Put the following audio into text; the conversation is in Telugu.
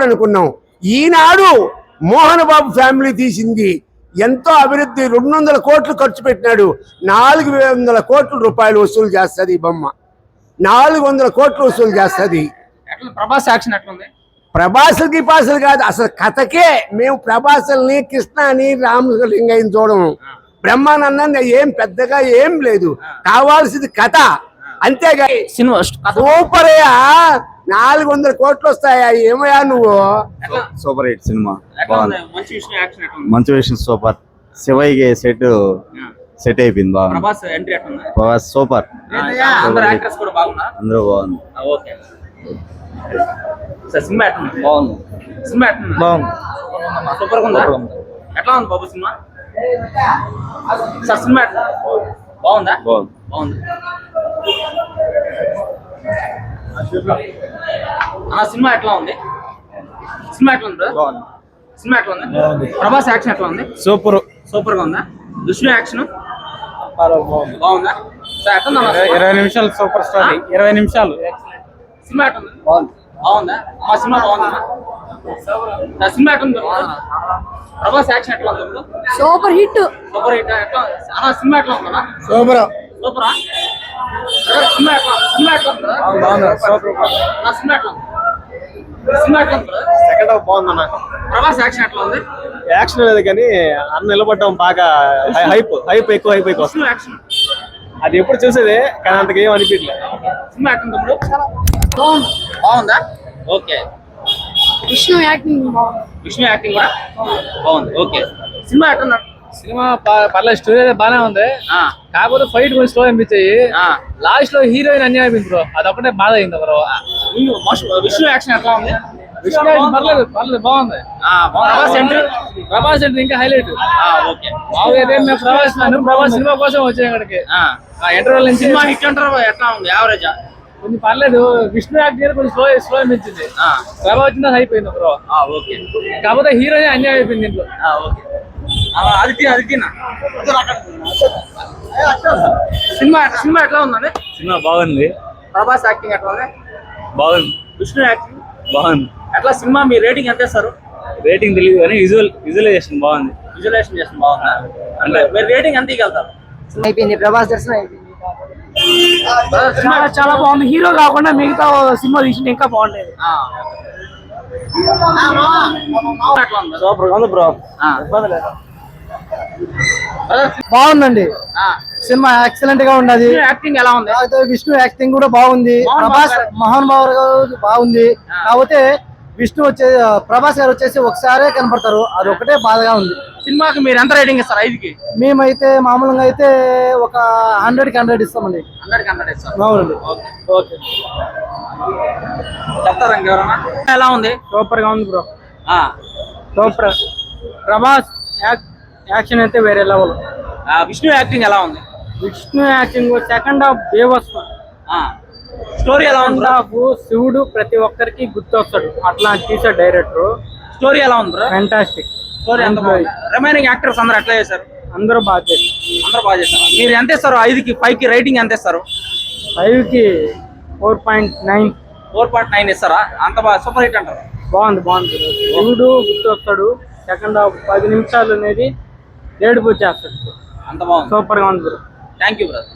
అనుకున్నాం. ఈనాడు మోహన్ బాబు ఫ్యామిలీ తీసింది ఎంతో అభివృద్ధి. 200 కోట్లు ఖర్చు పెట్టినాడు. 400 కోట్ల రూపాయలు వసూలు చేస్తుంది ఈ బొమ్మ. 400 కోట్లు వసూలు చేస్తుంది. ప్రభాస్ యాక్షన్ ఎట్లుంది? ప్రభాసులకి పాసులు కాదు, అసలు కథకే. మేము ప్రభాసుల్ని, కృష్ణని, రామలింగయ్యని చూడము. బ్రహ్మానందాన్ని ఏం పెద్దగా ఏం లేదు, కావాల్సింది కథ అంతేగా. Cinema super. 400 కోట్లు వస్తాయా? ఏమయ్యా నువ్వు? Super hit cinema. మంచి విషయం సూపర్. శివయ్య సెట్ అయిపోయింది. బాగా ప్రభాస్ సూపర్. అందరూ బాగుంది. సినిమా బాగుంది. సూపర్ ఉందా? ఎట్లా ఉంది బాబు సినిమా? సార్ సినిమా బాగుందా? బాగుంది. సినిమా ఎట్లా ఉంది? సినిమా ఎట్లా ఉంది? సినిమా ఎట్లా ఉంది? ప్రభాస్ యాక్షన్ ఎట్లా ఉంది? సూపర్ గా ఉందా? విష్ణు యాక్షన్ బాగుందా? సార్ ఎట్లా 20 నిమిషాలు సూపర్ స్టోరీ. 20 నిమిషాలు సినిమా ఎట్లా ఉంది? బాగుందా? మా సినిమా బాగుందా? సినిమా ఎట్లా ఉంది? ప్రభాస్ యాక్షన్ ఎట్లా ఉంది? Super hit. ఎట్లా సినిమా ఎట్లా ఉందా? సూపరా? సినిమా ఎట్లా ఉందా? సినిమా ఎట్లా ఉంది? సెకండ్ హాఫ్ బాగుందన్న. ప్రభాస్ యాక్షన్ ఎట్లా ఉంది? యాక్షన్ లేదు కానీ అన్న నిలబడటం బాగా హైప్ ఎక్కువ విష్ణు యాక్షన్ అది ఎప్పుడు చూసేదే కానీ అంతగా ఏం అనిపించలేదు. సినిమా ఎట్లా ఉంది? బాగుందా? ఓకే. విష్ణు యాక్టింగ్ కూడా బాగుంది. ఓకే. సినిమా ఎట్లా? సినిమా పర్లేదు, స్టోరీ అయితే బాగానే ఉంది. కాకపోతే ఫైట్ కొంచెం స్లో అనిపించాయి. లాస్ట్ లో హీరోయిన్ అన్యాయం అయిపోయింది బ్రో, అదొకటే బాధ అయింది బ్రో. విష్ణు యాక్షన్ ఎట్లా ఉంది? పర్లేదు బాగుంది. ప్రభాస్ ఎంట్రీ ఇంకా హైలైట్. ప్రభాస్ సినిమా కోసం వచ్చాయి ఇక్కడికి. ఇంటర్వెల్ నుంచి సినిమా హిట్ అంటారు. ఎట్లా ఉంది? యావరేజ్? కొంచెం పర్లేదు. విష్ణు యాక్టింగ్ కొంచెం స్లో అనిపించింది. ప్రభాస్ వచ్చిందా అయిపోయింది బ్రో. ఓకే. కాకపోతే హీరోయిన్ అన్యాయం అయిపోయింది దీంట్లో. ఓకే. సినిమా ఎట్లా ఉందండి? సినిమా బాగుంది. ప్రభాస్ యాక్టింగ్ ఎట్లా ఉంది? బాగుంది. విష్ణు యాక్టింగ్ బాగుంది. ఎట్లా? సినిమా మీ రేటింగ్ ఎంత ఇస్తారు? రేటింగ్ తెలియదు కానీ విజువలైజేషన్ బాగుంది. విజువలైజేషన్ చేస్తుంది బాగుందా? అంటే మీరు రేటింగ్ ఎంత ఇవ్వగలుగుతారు? అయిపోయింది. ప్రభాస్ దర్శనం అయిపోయింది. చాలా బాగుంది. హీరో కాకుండా మిగతా సినిమా తీసిన ఇంకా బాగుండేది. సూపర్ ఉంది బ్రో. బాగుందండి సినిమా. ఎక్సలెంట్ గా ఉన్నది. యాక్టింగ్ ఎలా ఉంది? విష్ణు యాక్టింగ్ కూడా బాగుంది. మోహన్ బాబు గారు బాగుంది. కాకపోతే విష్ణు ప్రభాస్ గారు వచ్చేసి ఒకసారే కనపడతారు, అది ఒకటే బాధగా ఉంది. సినిమాకి మీరు ఎంత రేటింగ్ ఇస్తారు? 5కి మేమైతే మామూలుగా అయితే ఒక 100కి 100 ఇస్తామండి. 100కి 100 ఇస్తారు. అవునండి. ఓకే. చెప్తారా ఇంకెవరన్నా? ఎలా ఉంది? సూపర్ గా ఉంది బ్రో. సూపర్. ప్రభాస్ యాక్షన్ అయితే వేరే లెవెల్. విష్ణు యాక్టింగ్ ఎలా ఉంది? విష్ణు యాక్టింగ్ సెకండ్ హాఫ్ బేవస్తా. స్టోరీ ఎలా ఉంది? శివుడు ప్రతి ఒక్కరికి గుర్తొస్తాడు, అట్లా తీసాడు డైరెక్టర్. స్టోరీ ఎలా ఉంది? Fantastic story. ఎంత బాగుంది. రిమైనింగ్ యాక్టర్స్ అందరూ ఎట్లా చేశారు? అందరూ బాగా చేశారు. మీరు ఎంత ఇస్తారు? 5కి 5కి రేటింగ్ ఎంత ఇస్తారు? 5కి 4.9. 4.9 ఇస్తారా? అంత బాగా సూపర్ హిట్ అంటారు. బాగుంది. శివుడు గుర్తొస్తాడు. సెకండ్ హాఫ్ 10 నిమిషాలు అనేది ఏడుపు చేస్తాడు. అంత బాగుంది. సూపర్ గా ఉంది. Thank you brother.